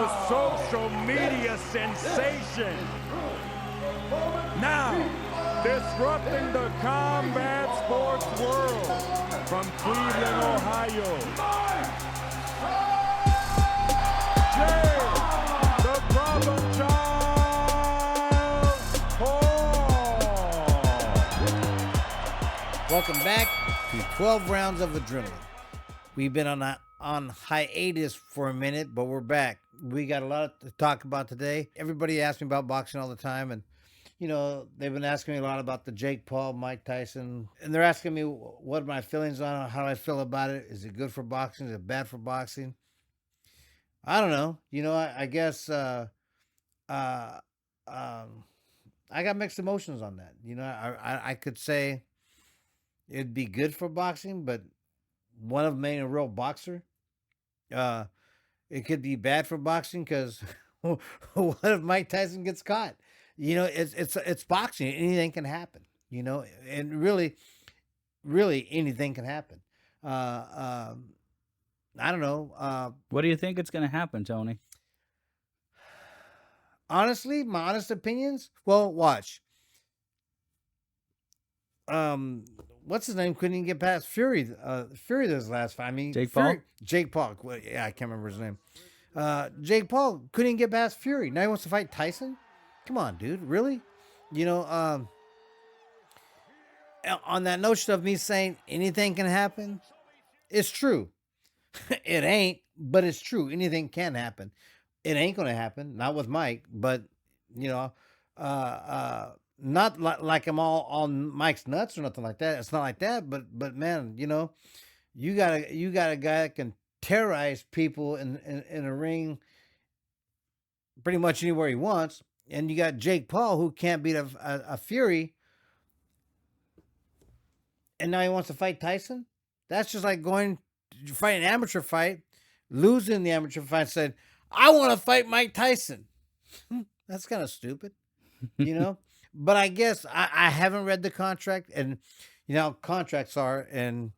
the social media sensation. Now, disrupting the combat sports world from Cleveland, Ohio. Jay, the problem child, Paul. Welcome back to 12 Rounds of Adrenaline. We've been on hiatus for a minute, but we're back. We got a lot to talk about today. Everybody asks me about boxing all the time, and you know, they've been asking me a lot about the Jake Paul, Mike Tyson, and they're asking me what are my feelings on it, how do I feel about it? Is it good for boxing? Is it bad for boxing? I don't know. You know, I guess I got mixed emotions on that. You know, I could say it'd be good for boxing, but one of them ain't a real boxer. It could be bad for boxing because what if Mike Tyson gets caught? You know, it's boxing. Anything can happen. You know, and really anything can happen. I don't know. What do you think it's going to happen, Tony? Honestly, my honest opinions. Well, watch. What's his name? Couldn't even get past Fury. Fury this last fight. I mean, Jake Fury, Paul? Jake Paul. Well, yeah, I can't remember his name. Jake Paul couldn't even get past Fury. Now he wants to fight Tyson. Come on, dude. Really? You know, on that notion of me saying anything can happen, it's true. It ain't, but it's true. Anything can happen. It ain't gonna happen. Not with Mike, but you know, not like I'm all on Mike's nuts or nothing like that. It's not like that. But man, you know, you got a guy that can terrorize people in a ring pretty much anywhere he wants, and you got Jake Paul who can't beat a Fury, and now he wants to fight Tyson. That's just like going to fight an amateur fight, losing the amateur fight, said, I want to fight Mike Tyson. That's kind of stupid, you know? But I guess I haven't read the contract, and you know how contracts are, and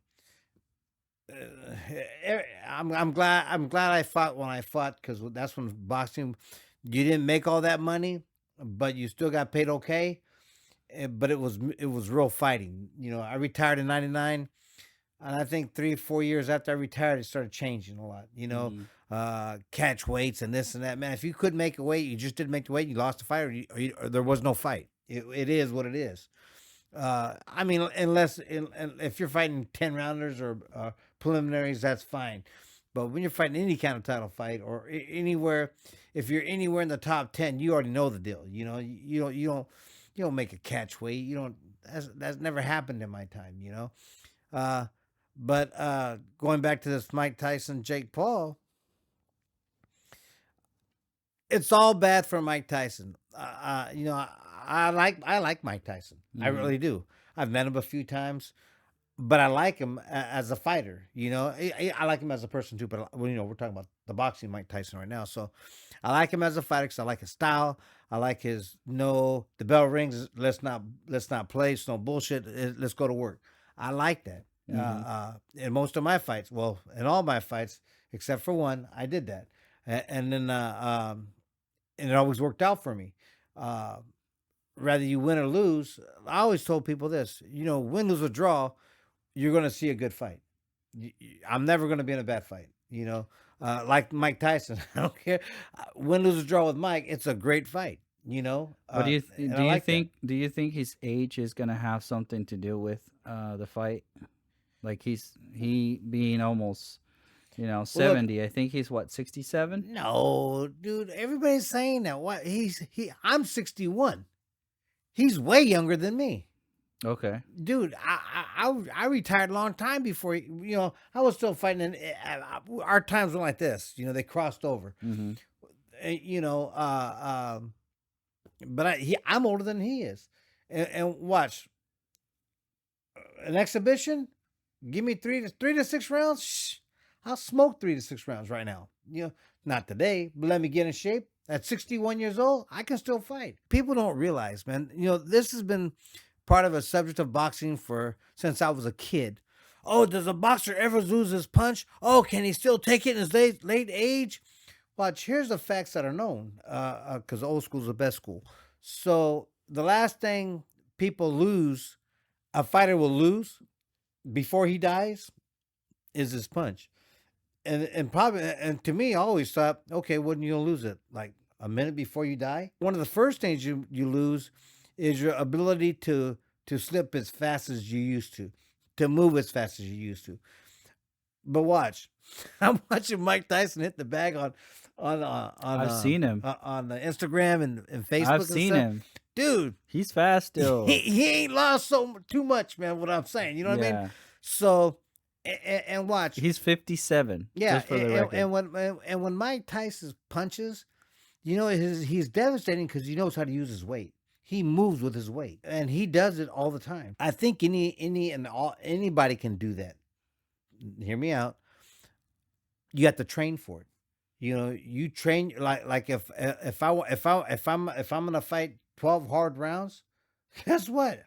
I'm glad I fought when I fought, because that's when boxing, you didn't make all that money, but you still got paid okay. But it was real fighting. You know, I retired in '99. And I think 3-4 years after I retired, it started changing a lot. You know, catch weights and this and that. Man, if you couldn't make a weight, you just didn't make the weight. You lost the fight, or there was no fight. It is what it is. I mean, unless if you're fighting 10 rounders or preliminaries, that's fine. But when you're fighting any kind of title fight or anywhere, if you're anywhere in the top 10, you already know the deal. You know, you don't make a catch weight. You don't. That's never happened in my time. You know. But going back to this Mike Tyson, Jake Paul, it's all bad for Mike Tyson. You know, I like Mike Tyson. Mm-hmm. I really do. I've met him a few times, but I like him as a fighter. You know, I like him as a person too. But you know, we're talking about the boxing Mike Tyson right now, so I like him as a fighter because I like his style. I like his the bell rings. Let's not play. It's no bullshit. Let's go to work. I like that. Mm-hmm. In most of my fights, well, in all my fights except for one, I did that, and then and it always worked out for me. Rather you win or lose, I always told people this: you know, win, lose, or draw, you're going to see a good fight. I'm never going to be in a bad fight. You know, like Mike Tyson, I don't care. Win, lose, or draw with Mike, it's a great fight. You know, but do you think his age is going to have something to do with the fight? Like he being almost, you know, 70. Look, I think he's what, 67? No, dude. Everybody's saying that. What I'm 61. He's way younger than me. Okay, dude. I retired a long time before. You know, I was still fighting. And our times were like this. You know, they crossed over. Mm-hmm. You know, but I'm older than he is. And watch an exhibition. Give me 3 to 6 rounds. Shh, I'll smoke 3 to 6 rounds right now. You know, not today, but let me get in shape. At 61 years old, I can still fight. People don't realize, man. You know, this has been part of a subject of boxing since I was a kid. Oh, does a boxer ever lose his punch? Oh, can he still take it in his late age? Watch, here's the facts that are known, because old school's the best school. So the last thing people lose, a fighter will lose before he dies, is his punch. And to me, I always thought, okay, when you gonna lose it? Like a minute before you die? One of the first things you lose is your ability to slip as fast as you used to move as fast as you used to. But watch, I'm watching Mike Tyson hit the bag on I've seen him. on Instagram and Facebook. I've and seen stuff. him. Dude. He's fast still. He ain't lost too much, man. What I'm saying, you know what I mean? So, and watch, He's 57. yeah, just for the record. and when Mike Tyson punches, you know, he's devastating because he knows how to use his weight. He moves with his weight, and he does it all the time. I think anybody can do that. Hear me out. You have to train for it. You know, you train like if I'm gonna fight 12 hard rounds, guess what?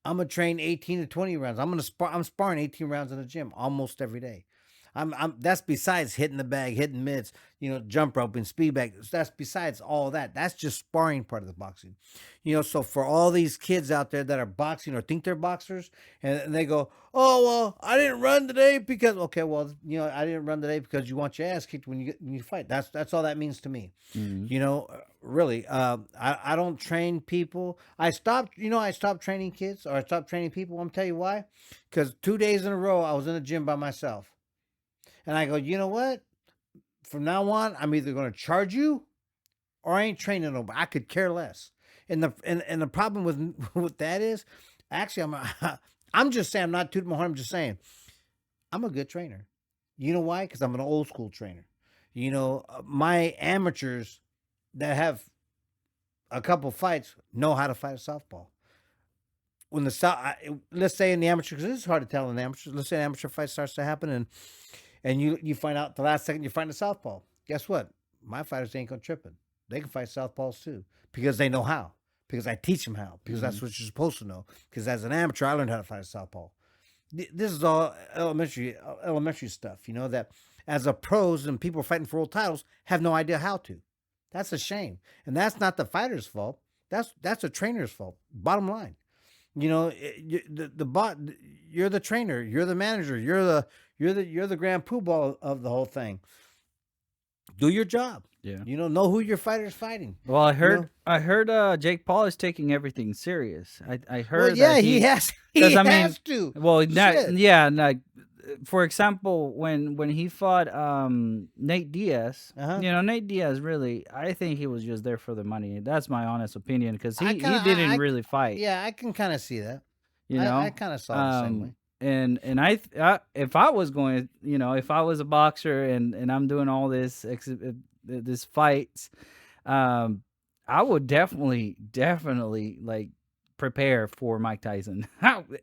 I'm gonna train 18 to 20 rounds. I'm sparring 18 rounds in the gym almost every day. That's besides hitting the bag, hitting mitts, you know, jump rope and speed bag. That's besides all that. That's just sparring part of the boxing. You know, so for all these kids out there that are boxing or think they're boxers and they go, "Oh, well, I didn't run today because," okay, well, you know, I didn't run today because you want your ass kicked when you fight. That's all that means to me. Mhm. You know, really, I don't train people. I stopped training kids, or I stopped training people. I'm gonna tell you why. Because 2 days in a row, I was in the gym by myself. And I go, you know what? From now on, I'm either going to charge you or I ain't training nobody. I could care less. And the problem with that is, actually, I'm just saying, I'm not tooting my horn. I'm just saying, I'm a good trainer. You know why? Because I'm an old school trainer. You know, my amateurs that have a couple fights know how to fight a southpaw. When let's say in the amateur, because it's hard to tell in the amateur. Let's say an amateur fight starts to happen, and you find out the last second you find a southpaw. Guess what? My fighters ain't gonna tripping. They can fight southpaws too because they know how. Because I teach them how. Because that's what you're supposed to know. Because as an amateur, I learned how to fight a southpaw. This is all elementary stuff. You know that as a pros and people fighting for world titles have no idea how to. That's a shame, and that's not the fighter's fault. That's a trainer's fault. Bottom line. You know, you're the trainer, you're the manager, you're the grand poobah of the whole thing. Do your job. Yeah. You know who your fighter's fighting. Well, I You know? heard Jake Paul is taking everything serious. I heard Well, yeah, that he has. He 'cause, I mean, has to. Well, Shit. for example, when he fought Nate Diaz, Uh-huh. you know, Nate Diaz really, I think he was just there for the money. That's my honest opinion because I he kinda- didn't I- really fight. Yeah, I can kind of see that. You know, I kind of saw it the same way. And if I was going, you know, if I was a boxer and I'm doing all this fights, I would definitely like prepare for Mike Tyson.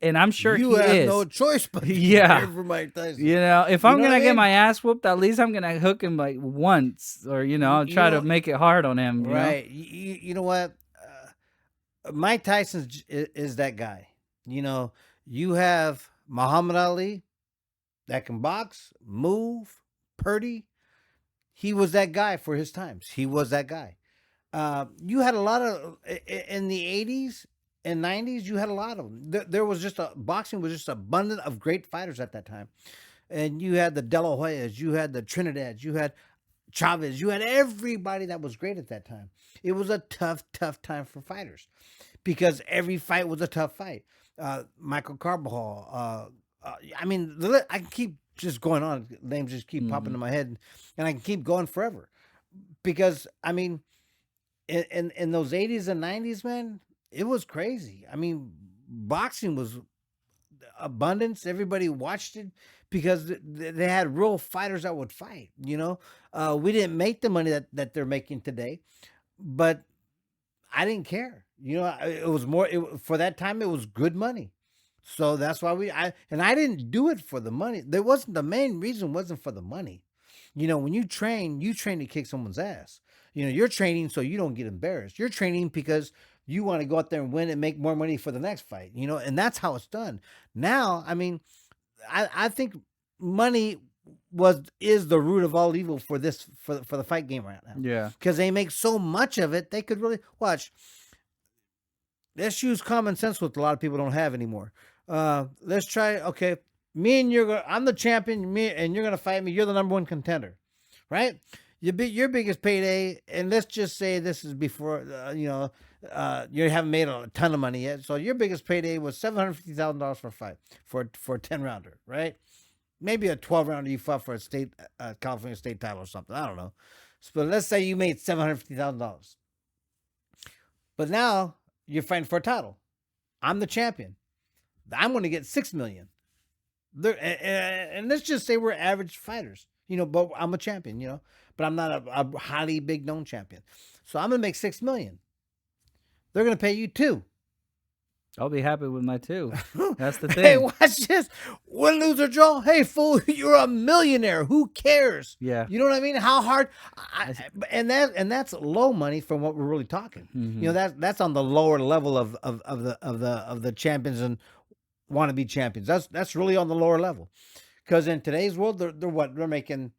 And I'm sure You he have is. no choice but to Yeah. prepare for Mike Tyson. You know, if You I'm know what gonna I get mean? my ass whooped, at least I'm gonna hook him like once, or you know, You try know- to make it hard on him. You know? Right. You know what? Mike Tyson is that guy. You know, you have Muhammad Ali that can box, move, purdy. He was that guy for his times. He was that guy. You had a lot of in the 80s and 90s. You had a lot of them. There was boxing was just abundant of great fighters at that time, and you had the De La Hoyas, you had the Trinidads, you had Chavez, you had everybody that was great at that time. It was a tough time for fighters because every fight was a tough fight. Michael Carbajal. I mean, I can keep just going on. Names just keep popping in my head, and I can keep going forever because I mean, in those 80s and 90s, man, it was crazy. I mean, boxing was abundance. Everybody watched it because they had real fighters that would fight. You know, we didn't make the money that they're making today, but I didn't care. You know, it was more for that time. It was good money, so that's why I didn't do it for the money. There wasn't the main reason wasn't for the money. You know, when you train to kick someone's ass. You know, you're training so you don't get embarrassed. You're training because you want to go out there and win and make more money for the next fight. You know, and that's how it's done. Now, I mean, I think money is the root of all evil for this for the fight game right now. Yeah. Because they make so much of it, they could really watch. Let's use common sense, what a lot of people don't have anymore. Let's try. Okay, me and I'm the champion. Me and you're gonna fight me. You're the number one contender, right? Your biggest payday, and let's just say this is before you haven't made a ton of money yet. So your biggest payday was $750,000 for a fight for a 10-rounder, right? Maybe a 12-rounder you fought for a state California state title or something. I don't know. But let's say you made $750,000. But now you're fighting for a title. I'm the champion. I'm going to get $6 million. And let's just say we're average fighters, but I'm a champion, but I'm not a highly big known champion. So I'm going to make $6 million. They're going to pay you $2 million. I'll be happy with my 2. That's the thing. Hey, watch this. Win, lose, or draw. Hey, fool, you're a millionaire. Who cares? Yeah. You know what I mean? How hard? And that's low money from what we're really talking. Mm-hmm. That's on the lower level of the champions and want to be champions. That's really on the lower level. Because in today's world, they're making.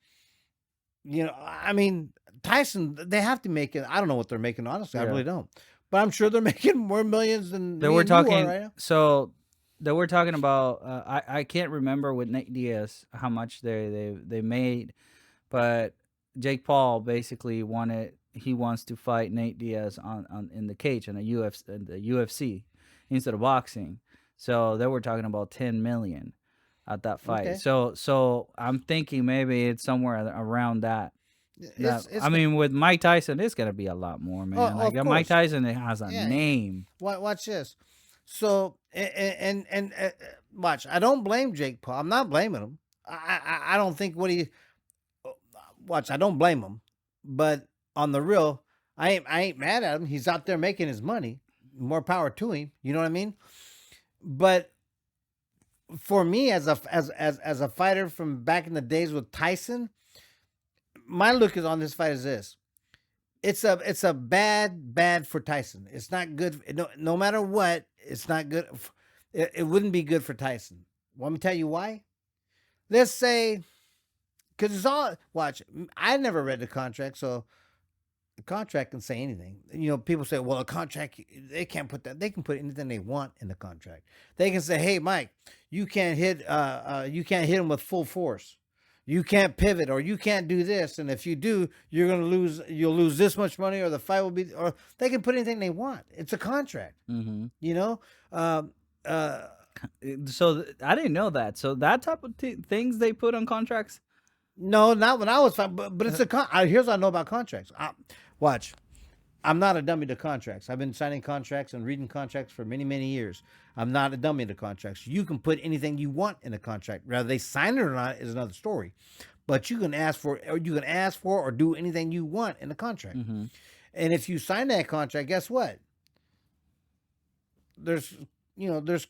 Tyson, they have to make it. I don't know what they're making, honestly. I really don't. But I'm sure they're making more millions than they were talking. Right now. So they were talking about. I can't remember with Nate Diaz how much they made, but Jake Paul basically wants to fight Nate Diaz on in the cage in the UFC instead of boxing. So they were talking about 10 million at that fight. Okay. So I'm thinking maybe it's somewhere around that. With Mike Tyson, it's gonna be a lot more, man. Mike Tyson has a name. Watch this. So and watch. I don't blame Jake Paul. I'm not blaming him. I don't think watch. I don't blame him, but on the real, I ain't mad at him. He's out there making his money. More power to him. You know what I mean? But for me, as a fighter from back in the days with Tyson. My look is on this fight is this. It's a bad for Tyson. It's not good. No matter what, it's not good. It wouldn't be good for Tyson. Want me to tell you why? Let's say, because it's all, watch, I never read the contract, so the contract can say anything. People say, well, a contract, they can't put that. They can put anything they want in the contract. They can say, hey, Mike, you can't hit him with full force. You can't pivot, or you can't do this, and if you do, you'll lose this much money, or the fight will be, or they can put anything they want. It's a contract, mm-hmm. So I didn't know that. So that type of things they put on contracts? No, not when I was fighting, but it's here's what I know about contracts. Watch. I'm not a dummy to contracts. I've been signing contracts and reading contracts for many, many years. I'm not a dummy to contracts. You can put anything you want in a contract. Whether they sign it or not is another story. But you can ask for or do anything you want in a contract. Mm-hmm. And if you sign that contract, guess what? There's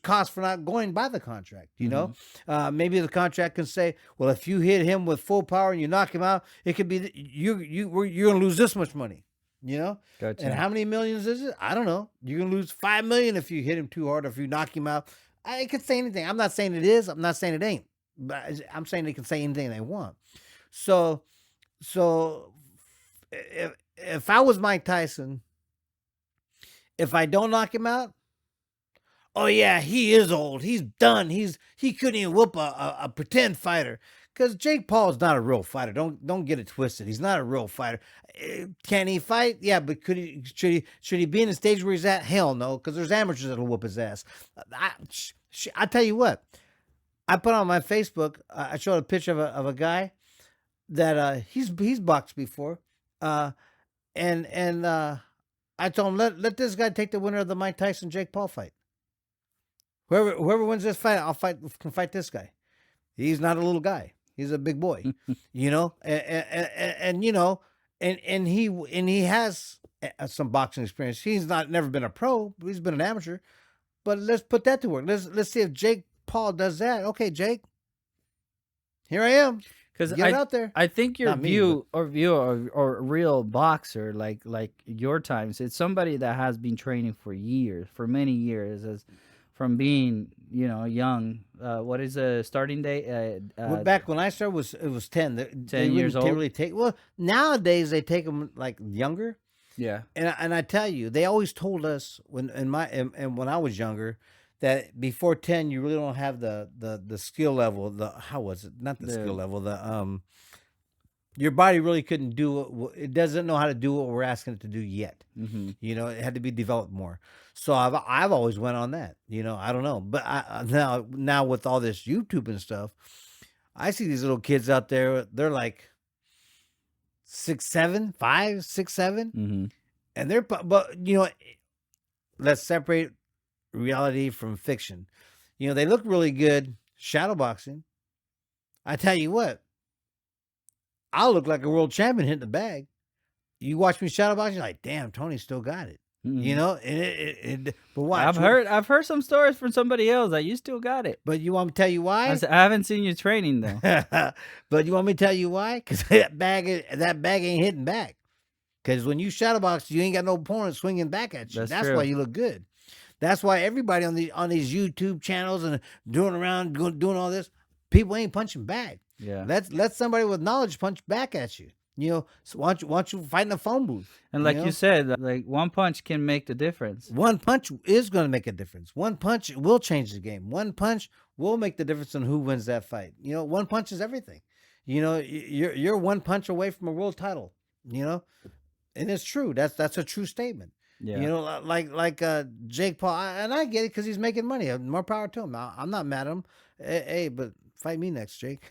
cost for not going by the contract. Maybe the contract can say, well, if you hit him with full power and you knock him out, it could be you're gonna lose this much money. Gotcha. And how many millions is it? I don't know. You're gonna lose $5 million if you hit him too hard, or if you knock him out. I could say anything. I'm not saying it is. I'm not saying it ain't. But I'm saying they can say anything they want. So if I was Mike Tyson, if I don't knock him out, oh yeah, he is old. He's done. He couldn't even whoop a pretend fighter. Because Jake Paul is not a real fighter. Don't get it twisted. He's not a real fighter. Can he fight? Yeah, but should he be in the stage where he's at? Hell no, because there's amateurs that'll whoop his ass. I tell you what, I put on my Facebook. I showed a picture of a guy that he's boxed before, and I told him let this guy take the winner of the Mike Tyson Jake Paul fight. Whoever wins this fight, can fight this guy. He's not a little guy. He's a big boy, and he has some boxing experience. He's never been a pro. He's been an amateur, but let's put that to work. Let's see if Jake Paul does that. Okay, Jake, here I am. Because get out there. I think your view or a real boxer like your times, it's somebody that has been training for many years, as from being, young. What is the starting date? Well, back when I started, it was 10. They 10 years they old? really take. Well, nowadays they take them like younger. Yeah. And I tell you, they always told us and when I was younger that before 10 you really don't have the skill level. The how was it? Not the skill The level. Your body really couldn't do it doesn't know how to do what we're asking it to do yet. hmm It had to be developed more. So I've always went on that. I don't know, but now with all this YouTube and stuff, I see these little kids out there. They're like 6'7", 5, 6'7", hmm and but let's separate reality from fiction. They look really good shadowboxing. I tell you what, I'll look like a world champion hitting the bag. You watch me shadowbox, you're like, damn, Tony still got it. hmm But watch. I've heard some stories from somebody else that you still got it. But you want me to tell you why? I haven't seen you training though. But you want me to tell you why? Because that bag ain't hitting back. Because when you shadowbox, you ain't got no opponent swinging back at you. That's true. why you look good. That's why everybody on these YouTube channels and doing all this, people ain't punching back. Yeah. Let somebody with knowledge punch back at you. So why don't you fight in a phone booth? And like you said, like one punch can make the difference. One punch is going to make a difference. One punch will change the game. One punch will make the difference in who wins that fight. One punch is everything. You're one punch away from a world title. And it's true. That's a true statement. Yeah. Like Jake Paul, and I get it because he's making money. More power to him. I'm not mad at him. Hey, but fight me next, Jake.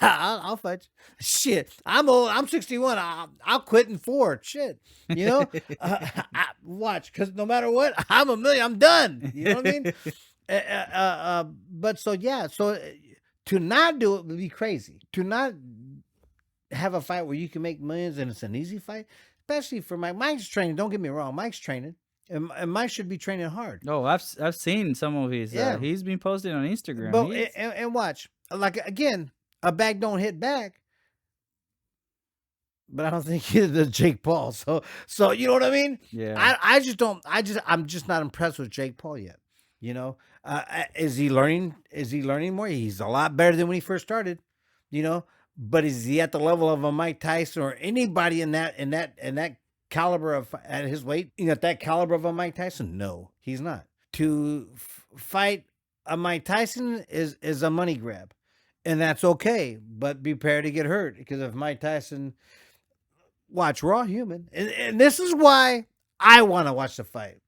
I'll fight you. Shit, I'm old. I'm 61. I'll quit in 4. Shit, watch, because no matter what, I'm a million. I'm done. You know what I mean? But so yeah, to not do it would be crazy. To not have a fight where you can make millions and it's an easy fight, especially for Mike. Mike's training. Don't get me wrong. Mike's training. And Mike should be training hard. Oh, I've seen some of his. Yeah. He's been posting on Instagram. But and watch, like again, a bag don't hit back. But I don't think he did Jake Paul. So you know what I mean? Yeah. I'm just not impressed with Jake Paul yet. Is he learning? Is he learning more? He's a lot better than when he first started. But is he at the level of a Mike Tyson or anybody in that caliber of at his weight? At that caliber of a Mike Tyson? No, he's not. To fight a Mike Tyson is a money grab, and that's okay. But be prepared to get hurt, because if Mike Tyson, watch, we're all human, and this is why I want to watch the fight.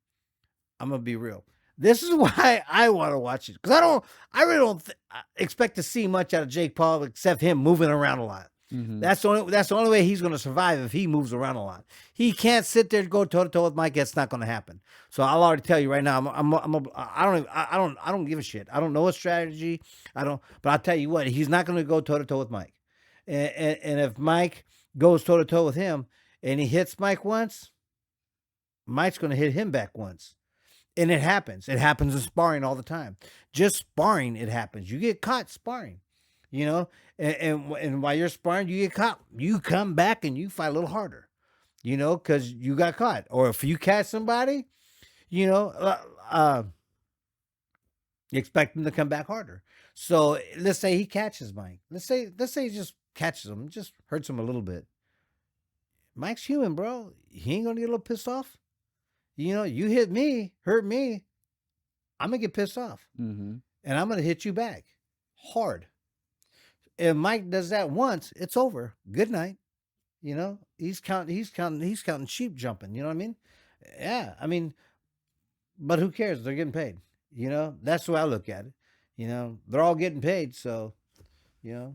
I'm gonna be real. This is why I want to watch it, because I really don't expect to see much out of Jake Paul except him moving around a lot. Mm-hmm. That's the only way he's going to survive, if he moves around a lot. He can't sit there and go toe to toe with Mike. That's not going to happen. So I'll already tell you right now, I don't give a shit. I don't know his strategy. But I'll tell you what, he's not going to go toe to toe with Mike. And if Mike goes toe to toe with him and he hits Mike once, Mike's going to hit him back once. And it happens. It happens in sparring all the time. Just sparring, it happens. You get caught sparring, and while you're sparring, you get caught. You come back and you fight a little harder, because you got caught. Or if you catch somebody, you expect them to come back harder. So let's say he catches Mike. Let's say he just catches him, just hurts him a little bit. Mike's human, bro. He ain't gonna get a little pissed off. You hit me, hurt me, I'm going to get pissed off. Mm-hmm. And I'm going to hit you back hard. If Mike does that once, it's over. Good night. He's counting sheep jumping. You know what I mean? Yeah. I mean, but who cares? They're getting paid. That's the way I look at it. They're all getting paid. So, Yeah.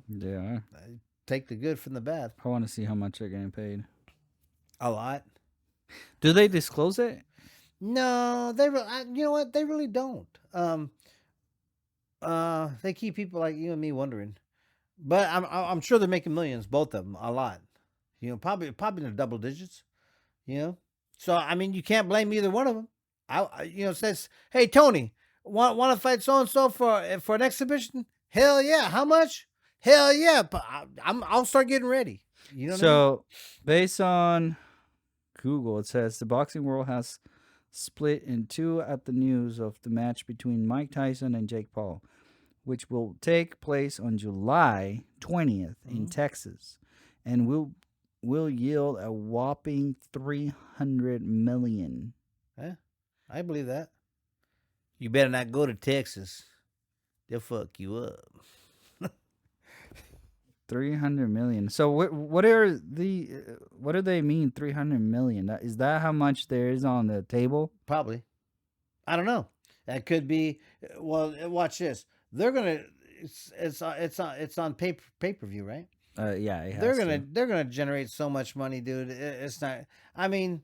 take the good from the bad. I want to see how much they're getting paid. A lot. Do they disclose it? No, you know what? They really don't. They keep people like you and me wondering, but I'm sure they're making millions, both of them, a lot. Probably in the double digits. So I mean, you can't blame either one of them. Says, hey Tony, want to fight so and so for an exhibition? Hell yeah! How much? Hell yeah! I'll start getting ready. So, based on Google, it says the boxing world has split in two at the news of the match between Mike Tyson and Jake Paul, which will take place on July 20th in Texas, and will yield a whopping $300 million. Yeah, I believe that. You better not go to Texas. They'll fuck you up. 300 million. So what do they mean 300 million? Is that how much there is on the table? Probably. I don't know. That could be. Well, watch this. They're gonna. It's on pay per view, right? Yeah, it has They're gonna generate so much money, dude. It's not. I mean,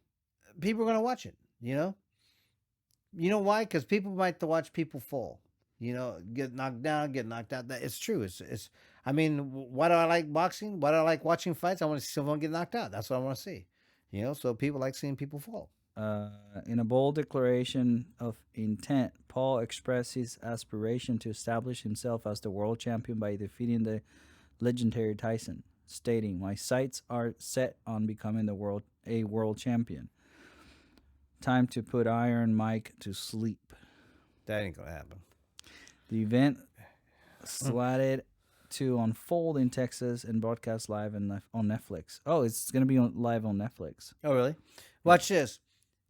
people are gonna watch it. You know why? Because people like to watch people fall. Get knocked down, get knocked out. It's true. It's. I mean, why do I like boxing? Why do I like watching fights? I want to see someone get knocked out. That's what I want to see. So people like seeing people fall. In a bold declaration of intent, Paul expressed his aspiration to establish himself as the world champion by defeating the legendary Tyson, stating, "My sights are set on becoming a world champion. Time to put Iron Mike to sleep." That ain't gonna happen. The event slotted to unfold in Texas and broadcast live on Netflix. Oh, it's going to be live on Netflix. Oh, really? Watch this.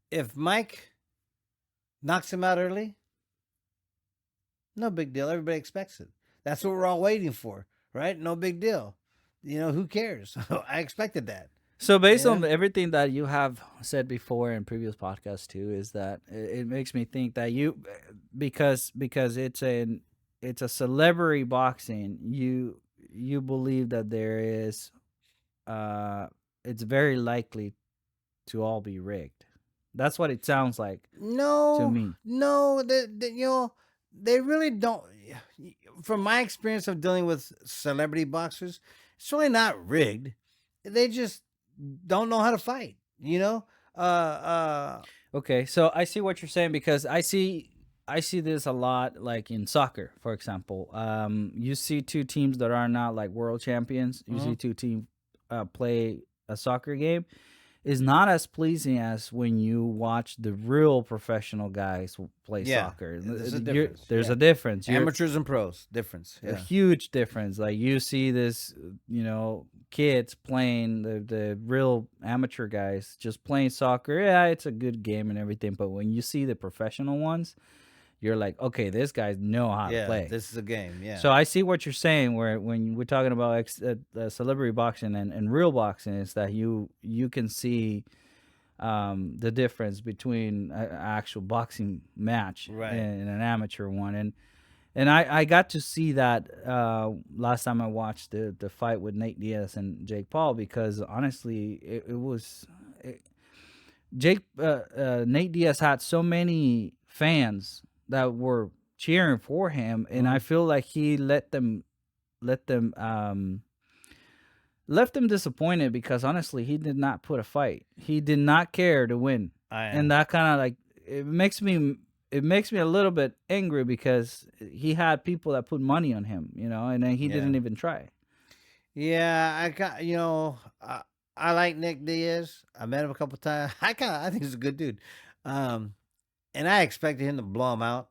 If Mike knocks him out early, no big deal. Everybody expects it. That's what we're all waiting for, right? No big deal. Who cares? I expected that. So based on everything that you have said before in previous podcasts too, is that it makes me think that because it's a celebrity boxing, you believe that there is it's very likely to all be rigged. That's what it sounds like. No, to me. No, they really don't. From my experience of dealing with celebrity boxers, it's really not rigged. They just don't know how to fight. Okay, so I see what you're saying, because I see this a lot, like in soccer, for example. You see two teams that are not like world champions. You see two teams play a soccer game. Is not as pleasing as when you watch the real professional guys play soccer. There's a difference. There's a difference. Amateurs and pros, difference. A huge difference. Like you see this, kids playing the real amateur guys just playing soccer. Yeah, it's a good game and everything, but when you see the professional ones, you're like, okay, these guys know how to play. This is a game. Yeah. So I see what you're saying. Where when we're talking about celebrity boxing and real boxing, is that you can see the difference between an actual boxing match and an amateur one. And I got to see that last time I watched the fight with Nate Diaz and Jake Paul, because honestly, Nate Diaz had so many fans that were cheering for him, and I feel like he left them disappointed, because honestly, he did not put a fight. He did not care to win, and that kind of like it makes me a little bit angry, because he had people that put money on him, and then he didn't even try. Yeah, I like Nick Diaz. I met him a couple times. I think he's a good dude. And I expected him to blow him out,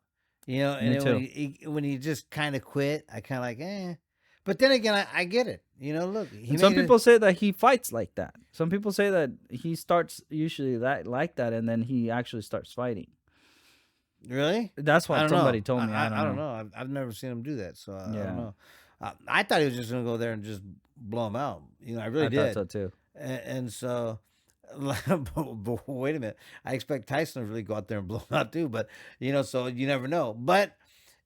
and then when he just kind of quit, I kind of like, But then again, I get it. Look. Some people say that he fights like that. Some people say that he starts usually like that, and then he actually starts fighting. Really? That's what somebody told me. I don't know. I've never seen him do that, so I don't know. I thought he was just going to go there and just blow him out. I really did. I thought so too. And so... but wait a minute. I expect Tyson to really go out there and blow him out too. But so you never know. But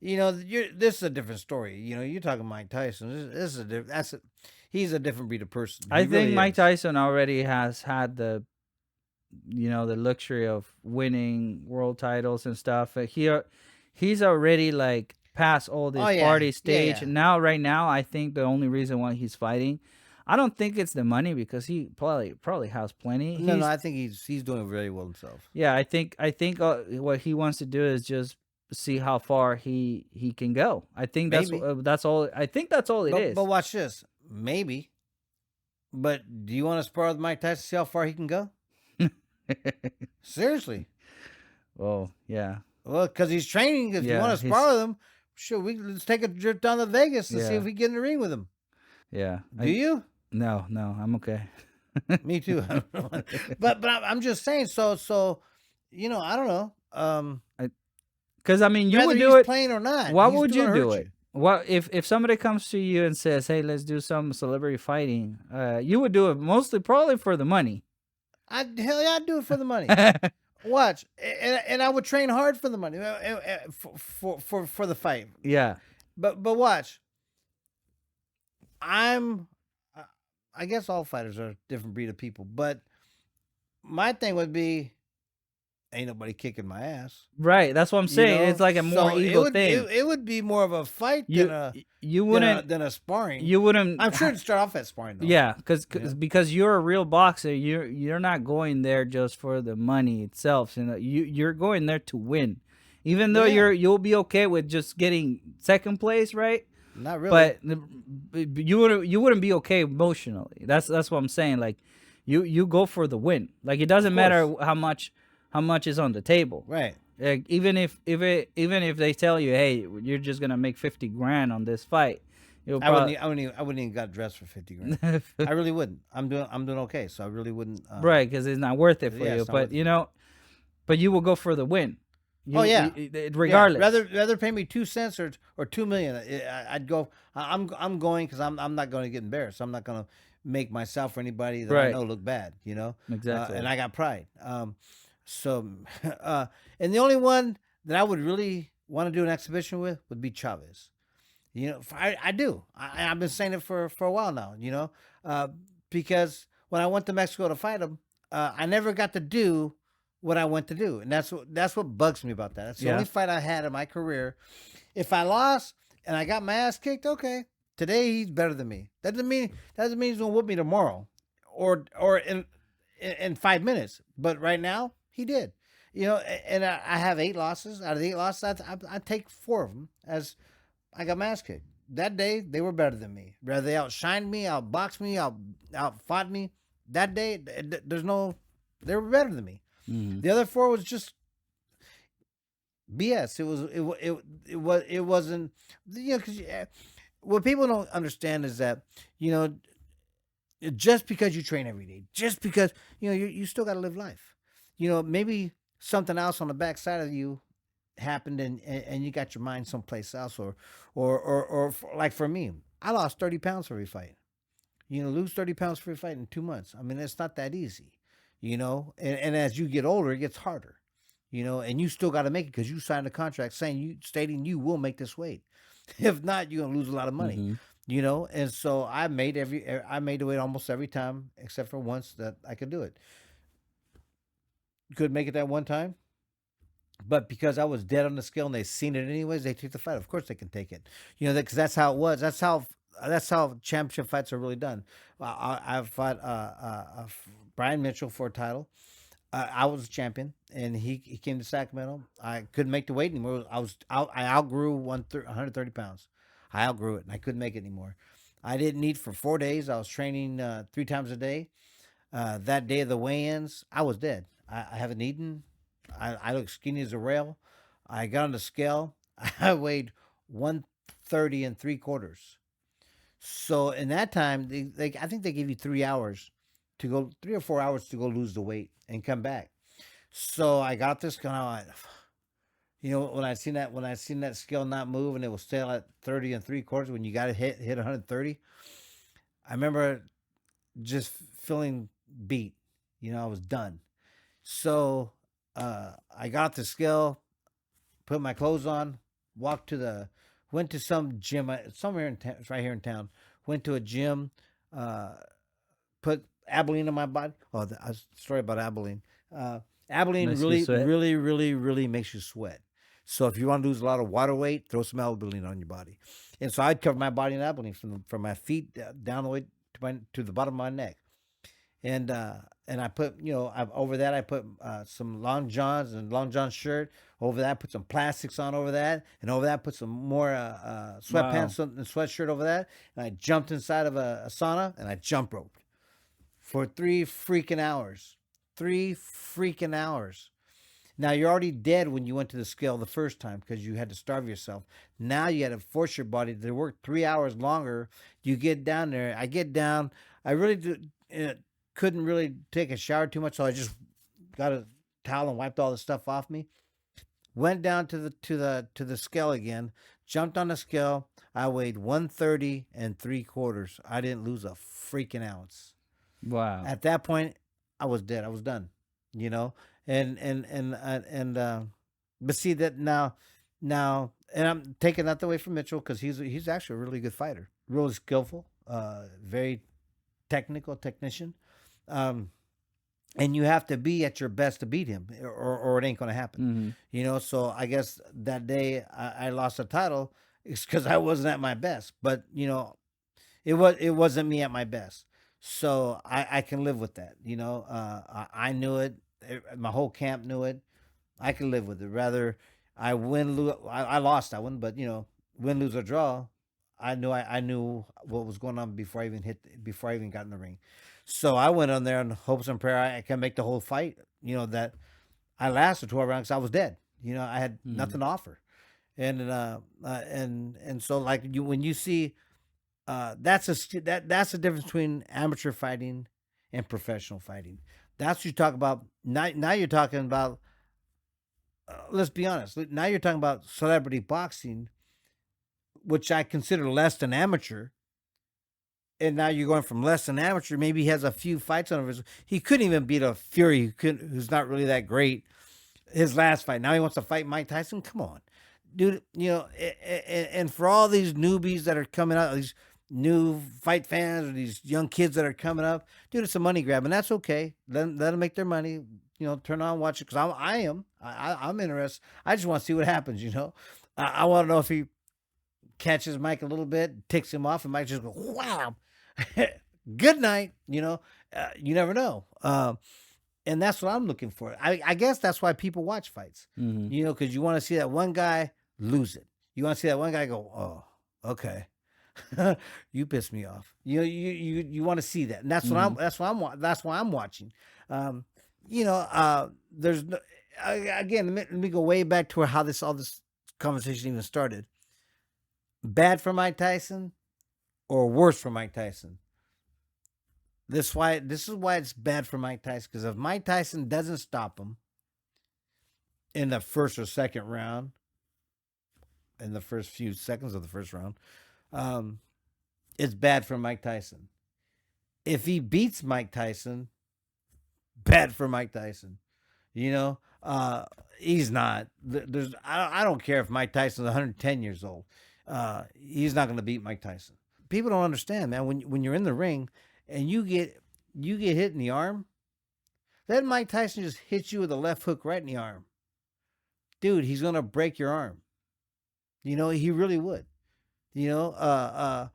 this is a different story. You're talking Mike Tyson. This is he's a different breed of person. I think Mike Tyson already has had the luxury of winning world titles and stuff. He's already like past all this party stage. And now, right now, I think the only reason why he's fighting, I don't think it's the money, because he probably has plenty. No, I think he's doing very well himself. Yeah, I think what he wants to do is just see how far he can go. I think that's all. I think that's all it is. But watch this, maybe. But do you want to spar with Mike Tyson, see how far he can go? Seriously. Oh, yeah. Well, because he's training. If you Yeah, want to spar with him, sure, let's take a trip down to Vegas and see Yeah. if we get in the ring with him. Yeah. Do you? No, I'm okay. Me too. but I'm just saying. So, I don't know. Because I mean, you Whether would do he's it. playing or not, Why he's would still you gonna do hurt it? you. What if somebody comes to you and says, "Hey, let's do some celebrity fighting"? You would do it mostly probably for the money. Hell yeah, I'd do it for the money. Watch, and I would train hard for the money, for the fight. Yeah. But watch, I'm, I guess all fighters are a different breed of people, but my thing would be, ain't nobody kicking my ass. Right. That's what I'm saying. It's like a more So ego thing. It would be more of a fight You wouldn't. than a sparring. You wouldn't. I'm sure it'd start off as sparring though. Yeah, because you're a real boxer. You're not going there just for the money itself. You're going there to win, even though Yeah. you'll be okay with just getting second place, right? Not really. But you wouldn't be okay emotionally. That's what I'm saying. Like you go for the win. Like it doesn't matter how much is on the table. Right. Like, even if they tell you, hey, you're just gonna make 50 grand on this fight, I wouldn't even got dressed for 50 grand. I really wouldn't. I'm doing okay, so I really wouldn't. Right, because it's not worth it for Yeah, you. it's not But worth it. but you will go for the win. Yeah. Regardless. Yeah, rather pay me 2 cents or $2 million. I'd go. I'm going because I'm not going to get embarrassed. I'm not going to make myself or anybody that I Right. know look bad. Exactly. And I got pride. So, and the only one that I would really want to do an exhibition with would be Chavez. I do. I've been saying it for a while now. Because when I went to Mexico to fight him, I never got to do what I went to do, and that's what bugs me about that. That's the Yeah. only fight I had in my career. If I lost and I got my ass kicked, okay, today he's better than me. That doesn't mean he's gonna whoop me tomorrow, or in 5 minutes. But right now he did. And I have 8 losses. Out of the 8 losses, I take 4 of them as I got my ass kicked. That day they were better than me. Whether they outshined me, outboxed me, outfought me. That day, they were better than me. Mhm. The other 4 was just BS. It wasn't, because what people don't understand is that, just because you train every day, just because, you still got to live life. Maybe something else on the backside of you happened and you got your mind someplace else, or like for me, I lost 30 pounds for every fight. Lose 30 pounds for a fight in 2 months. I mean, it's not that easy. And as you get older, it gets harder, and you still got to make it because you signed a contract stating you will make this weight. If not, you're going to lose a lot of money, Mhm. And so I made the weight almost every time, except for once that I could do it. Could make it that one time. But because I was dead on the scale and they seen it anyways, they took the fight. Of course they can take it, because that's how it was. That's how championship fights are really done. I fought Brian Mitchell for a title. I was a champion, and he came to Sacramento. I couldn't make the weight anymore. I outgrew 130 pounds. I outgrew it, and I couldn't make it anymore. I didn't eat for 4 days. I was training 3 times a day. That day of the weigh-ins, I was dead. I haven't eaten. I looked skinny as a rail. I got on the scale. I weighed 130 and 3/4. So in that time, I think they give you 3 hours to go, 3 or 4 hours to go lose the weight and come back. So I got this kind of, when I seen that scale not move and it was still at 30 and 3/4 when you got to hit 130. I remember just feeling beat. I was done. So I got off the scale, put my clothes on, went to some gym somewhere in town, right here in town. Went to a gym, put Abilene in my body. Oh, a story about Abilene. Abilene Makes you really, sweat? really, really, really makes you sweat. So if you want to lose a lot of water weight, throw some Abilene on your body. And so I'd cover my body in Abilene from my feet down the way to the bottom of my neck. And I put, over that I put some long johns and long john shirt. Over that I put some plastics on over that, and over that I put some more sweatpants and sweatshirt over that. And I jumped inside of a sauna and I jump roped for 3 freaking hours. 3 freaking hours. Now you're already dead when you went to the scale the first time because you had to starve yourself. Now you had to force your body to work 3 hours longer. You get down there. I get down. I really couldn't really take a shower too much, so I just got a towel and wiped all the stuff off me. Went down to the scale again. Jumped on the scale. I weighed 130 and 3/4. I didn't lose a freaking ounce. Wow. At that point, I was dead. I was done. You know, and but see that now, and I'm taking that away from Mitchell because he's actually a really good fighter, really skillful, very technician. Um, and you have to be at your best to beat him, or it ain't gonna happen. Mm-hmm. You know, so I guess that day I lost the title is because I wasn't at my best. But you know, it wasn't me at my best, so I can live with that. You know, I knew it. My whole camp knew it. I can live with it. Rather, I win, lose. I lost that one, but you know, win, lose or draw. I knew what was going on before I even got in the ring. So I went on there in hopes and prayer I can make the whole fight. You know that I lasted 12 rounds because I was dead. You know I had Mm-hmm. nothing to offer, and so like you when you see that's the difference between amateur fighting and professional fighting. That's what you talk about. Now you're talking about. Let's be honest. Now you're talking about celebrity boxing, which I consider less than amateur. And now you're going from less than amateur. Maybe he has a few fights on his. He couldn't even beat a Fury who's not really that great. His last fight. Now he wants to fight Mike Tyson. Come on, dude. You know, and for all these newbies that are coming out, these new fight fans or these young kids that are coming up, dude, it's a money grab, and that's okay. Let them make their money. You know, turn on, watch it because I'm interested. I just want to see what happens. You know, I want to know if he catches Mike a little bit, ticks him off, and Mike just go, wow, good night. You know, you never know. And that's what I'm looking for. I guess that's why people watch fights, Mm-hmm. you know, because you want to see that one guy lose it. You want to see that one guy go, oh, okay. You pissed me off. You know, you want to see that. And that's why I'm watching. You know, there's no, again, let me go way back to how all this conversation even started. Bad for Mike Tyson or worse for Mike Tyson? This is why it's bad for Mike Tyson, because if Mike Tyson doesn't stop him in the first or second round, in the first few seconds of the first round, it's bad for Mike Tyson. If he beats Mike Tyson, bad for Mike Tyson. You know, he's not. I don't care if Mike Tyson's 110 years old. He's not going to beat Mike Tyson. People don't understand, man. When you're in the ring and you get hit in the arm, let Mike Tyson just hit you with a left hook right in the arm, dude. He's going to break your arm. You know, he really would. You know, I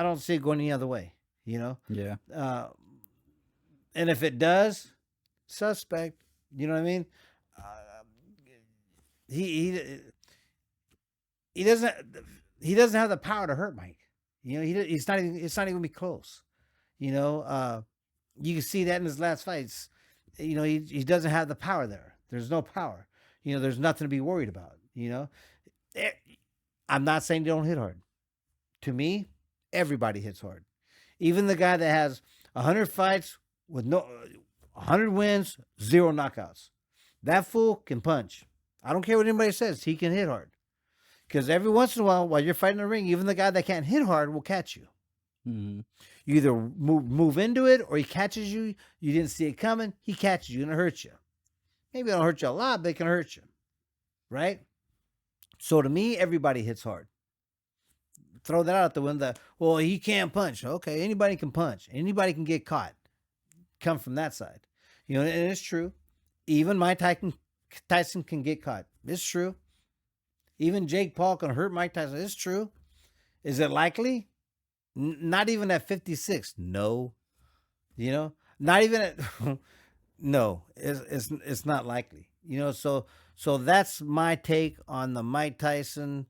don't see it going any other way. You know, Yeah. and if it does, suspect. You know what I mean? He doesn't have the power to hurt Mike. You know, he's not even. It's not even gonna be close. You know, you can see that in his last fights. You know, he doesn't have the power there. There's no power. You know, there's nothing to be worried about. You know, I'm not saying they don't hit hard. To me, everybody hits hard. Even the guy that has 100 fights with 100 wins, 0 knockouts. That fool can punch. I don't care what anybody says. He can hit hard. Because every once in a while you're fighting the ring, even the guy that can't hit hard will catch you. Mm-hmm. You either move into it or he catches you. You didn't see it coming. He catches you and it hurts you. Maybe it'll hurt you a lot, but it can hurt you. Right? So to me, everybody hits hard. Throw that out the window. Well, he can't punch. Okay, anybody can punch. Anybody can get caught. Come from that side. You know, and it's true. Even Mike Tyson can get caught. It's true. Even Jake Paul can hurt Mike Tyson. It's true. Is it likely? Not even at 56. No. You know, not even at no. It's not likely. You know, so that's my take on the Mike Tyson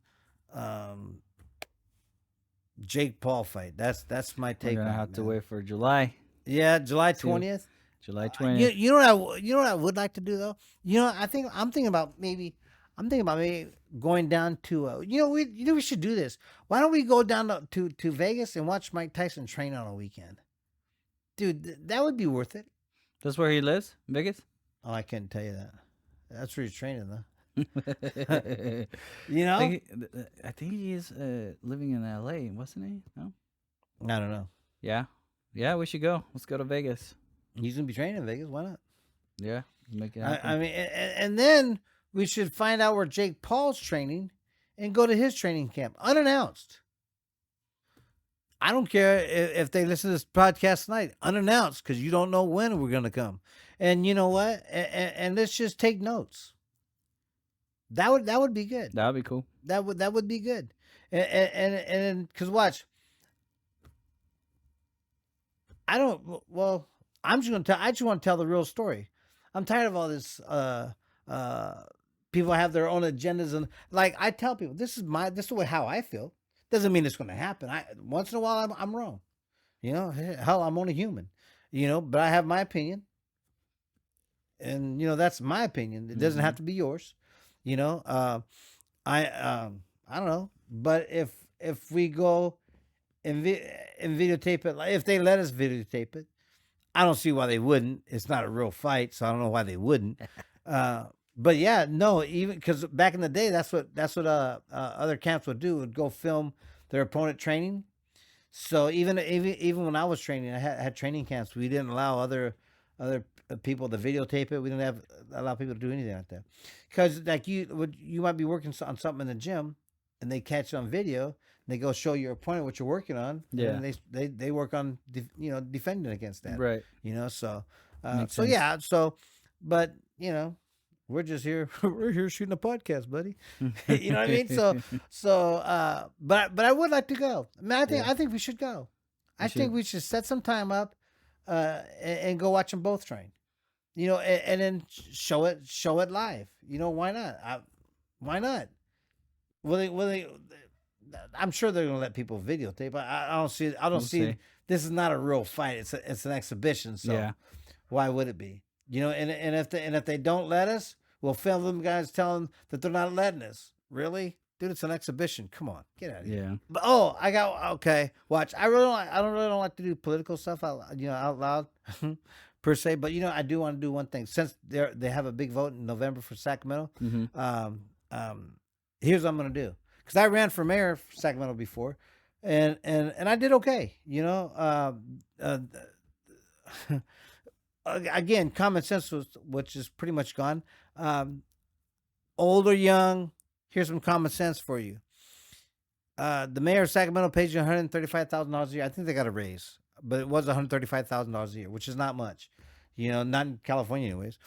Jake Paul fight. That's my take. We're gonna on have it, to man. wait for July. Yeah, July 20th. July You 20th. you know what I would like to do though. I'm thinking about maybe going down to we should do this. Why don't we go down to Vegas and watch Mike Tyson train on a weekend, dude? That would be worth it. That's where he lives, Vegas. Oh, I couldn't tell you that. That's where he's training though. I You know, think he is living in L.A. Wasn't he? No. I don't know. Yeah. Yeah, we should go. Let's go to Vegas. He's gonna be training in Vegas. Why not? Yeah, make it happen. I mean, and then we should find out where Jake Paul's training and go to his training camp unannounced. I don't care if they listen to this podcast tonight, unannounced, because you don't know when we're going to come. And you know what? And let's just take notes. That would be good. That would be cool. That would be good. And because watch, I just want to tell the real story. I'm tired of all this. People have their own agendas, and like I tell people, this is the way how I feel. Doesn't mean it's going to happen. Once in a while I'm wrong. You know, hell, I'm only human. You know, but I have my opinion, and you know that's my opinion. It doesn't have to be yours. You know, I don't know, but if we go and videotape it, like if they let us videotape it, I don't see why they wouldn't. It's not a real fight, so I don't know why they wouldn't. But yeah, no, even because back in the day, that's what other camps would do, would go film their opponent training. So even when I was training, I had training camps. We didn't allow other people to videotape it. We didn't allow people to do anything like that, because like you might be working on something in the gym, and they catch it on video. And they go show your opponent what you're working on. Yeah, and they work on defending against that. Right. You know, so Makes so sense. yeah, but you know. We're just here. We're here shooting a podcast, buddy. You know what I mean? But I would like to go. I mean, I think we should go. I think we should set some time up, and go watch them both train. You know, and then show it live. You know, why not? Why not? Will they? I'm sure they're gonna let people videotape. I don't see. We'll see. see. This is not a real fight. It's an exhibition. So Yeah. why would it be? You know, and if they don't let us, we'll film them guys telling that they're not letting us. Really, dude, it's an exhibition. Come on, get out of here. Yeah. But okay. Watch. I don't really don't like to do political stuff out loud per se. But I do want to do one thing. Since they have a big vote in November for Sacramento, here's what I'm gonna do. Because I ran for mayor for Sacramento before, and I did okay. Again, common sense which is pretty much gone. Old or young, here's some common sense for you. The mayor of Sacramento pays you $135,000 a year. I think they got a raise, but it was $135,000 a year, which is not much. Not in California, anyways.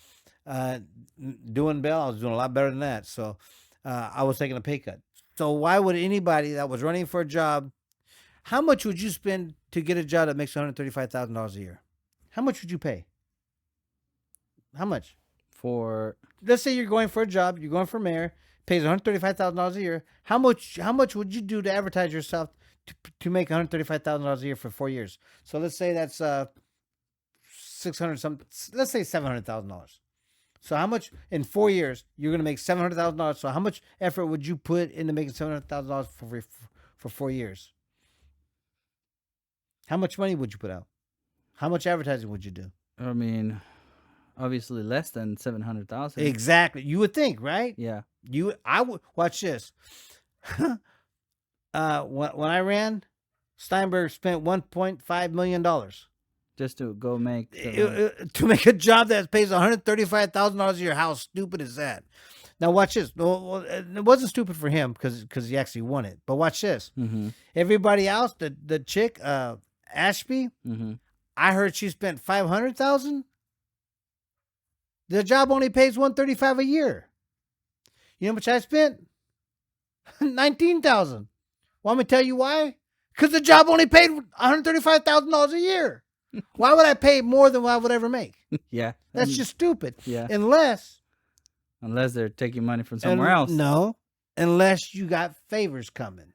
Doing bail, I was doing a lot better than that. So I was taking a pay cut. So why would anybody that was running for a job, how much would you spend to get a job that makes $135,000 a year? How much would you pay? How much? Let's say you're going for a job, you're going for mayor, pays $135,000 a year. How much would you do to advertise yourself to make $135,000 a year for 4 years? So let's say that's let's say $700,000. So how much in 4 years you're going to make $700,000? So how much effort would you put into making $700,000 for 4 years? How much money would you put out? How much advertising would you do? I mean, obviously less than 700,000. Exactly. You would think, right? Yeah. I would watch this. When I ran, Steinberg spent $1.5 million Just to go make to make a job that pays $135,000 a year. How stupid is that? Now watch this. Well, it wasn't stupid for him because he actually won it. But watch this. Mm-hmm. Everybody else, the chick, Ashby, Mm-hmm. I heard she spent $500,000. The job only pays $135,000 a year. You know how much I spent? $19,000. Want me to tell you why? Because the job only paid $135,000 a year. Why would I pay more than what I would ever make? Yeah. That's just stupid. Yeah. Unless they're taking money from somewhere else. No, unless you got favors coming.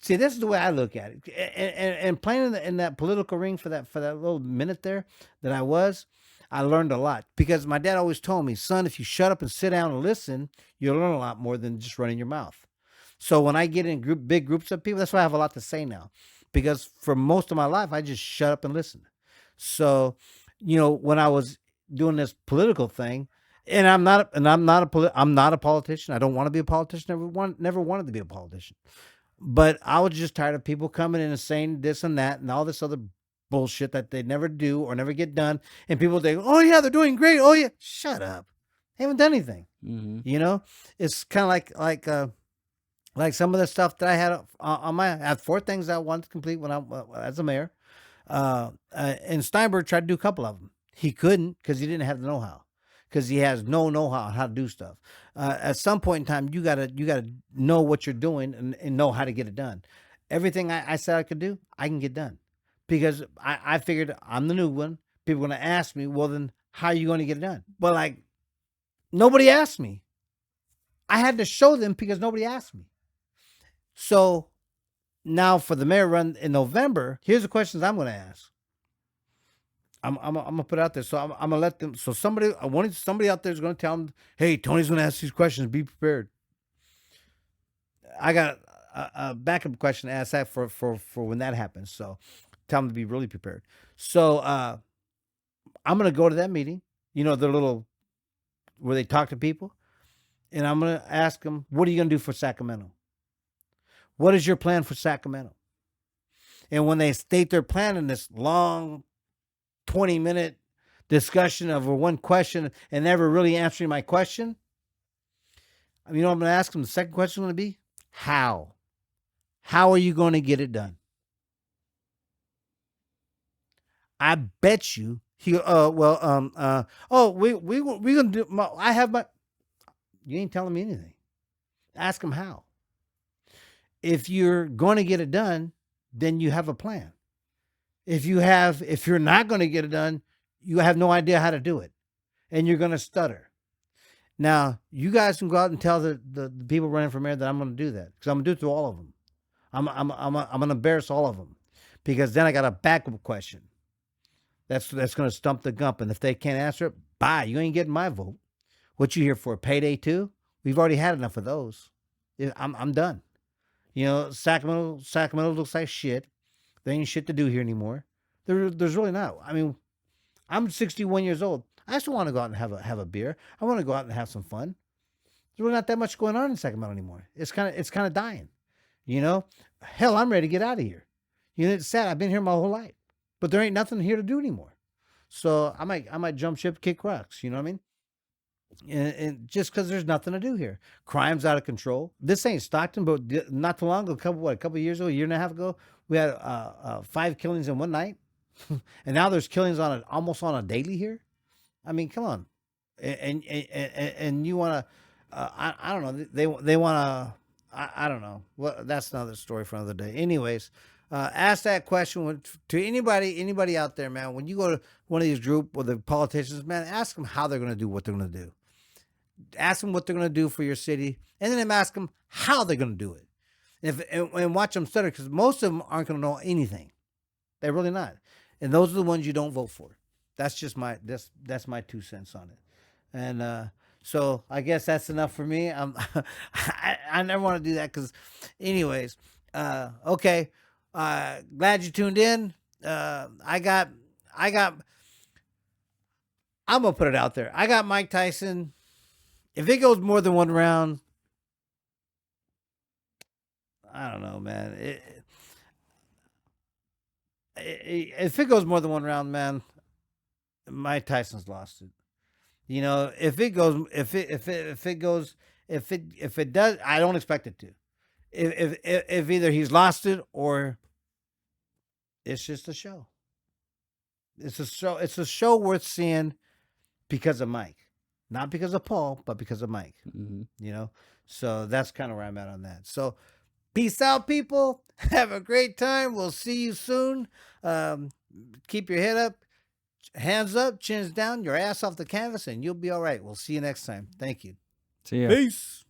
See, this is the way I look at it. And playing in that political ring for that little minute there that I learned a lot because my dad always told me, son, if you shut up and sit down and listen, you'll learn a lot more than just running your mouth. So when I get in big groups of people, that's why I have a lot to say now, because for most of my life I just shut up and listen. So, when I was doing this political thing, and I'm not a politician. I don't want to be a politician. Never wanted to be a politician. But I was just tired of people coming in and saying this and that and all this other bullshit that they never do or never get done. And people think, oh yeah, they're doing great. Oh yeah, shut up. They haven't done anything. Mm-hmm. It's kind of like some of the stuff that I had I had 4 things I wanted to complete when as a mayor. And Steinberg tried to do a couple of them. He couldn't because he didn't have the know-how. Because he has no know-how on how to do stuff. At some point in time, you gotta know what you're doing and know how to get it done. Everything I said I could do, I can get done. Because I figured I'm the new one. People are going to ask me, well, then how are you going to get it done? But like, nobody asked me. I had to show them because nobody asked me. So now for the mayor run in November, here's the questions I'm going to ask. I'm gonna put it out there, so I'm gonna let them. So somebody out there is gonna tell them, "Hey, Tony's gonna ask these questions. Be prepared." I got a backup question to ask that for when that happens. So tell them to be really prepared. So I'm gonna go to that meeting. The little where they talk to people, and I'm gonna ask them, "What are you gonna do for Sacramento? What is your plan for Sacramento?" And when they state their plan in this long 20-minute discussion over one question and never really answering my question, I'm going to ask them. The second question is going to be, how are you going to get it done? I bet you we going to do, I have my, you ain't telling me anything. Ask them how. If you're going to get it done, then you have a plan. If you're not going to get it done, you have no idea how to do it, and you're going to stutter. Now, you guys can go out and tell the people running for mayor that I'm going to do that, because I'm going to do it to all of them. I'm going to embarrass all of them, because then I got a backup question. That's going to stump the gump, and if they can't answer it, bye. You ain't getting my vote. What you here for? Payday too? We've already had enough of those. I'm done. Sacramento looks like shit. There ain't shit to do here anymore. There's really not. I mean, I'm 61 years old. I still want to go out and have a beer. I want to go out and have some fun. There's really not that much going on in Sacramento anymore. It's kind of dying. Hell, I'm ready to get out of here. It's sad. I've been here my whole life, but there ain't nothing here to do anymore. So I might jump ship, kick rocks. You know what I mean? And just because there's nothing to do here, crime's out of control. This ain't Stockton, but not too long ago, a couple of years ago, a year and a half ago, we had 5 killings in one night, and now there's killings almost on a daily here. I mean, come on, and you want to? I don't know. They want to. I don't know. Well, that's another story for another day. Anyways, ask that question to anybody out there, man. When you go to one of these group with the politicians, man, ask them how they're going to do what they're going to do. Ask them what they're going to do for your city, and then ask them how they're going to do it. And watch them stutter, because most of them aren't going to know anything. They're really not. And those are the ones you don't vote for. That's just that's my 2 cents on it. And so I guess that's enough for me. I never want to do that, because anyways, okay. Glad you tuned in. I'm going to put it out there. I got Mike Tyson. If it goes more than one round, I don't know, man. If it goes more than one round, man, Mike Tyson's lost it. If it does, I don't expect it to. If either he's lost it or it's just a show. It's a show. It's a show worth seeing because of Mike. Not because of Paul, but because of Mike. Mm-hmm. So that's kind of where I'm at on that. So peace out, people. Have a great time. We'll see you soon. Keep your head up, hands up, chins down, your ass off the canvas, and you'll be all right. We'll see you next time. Thank you. See ya. Peace.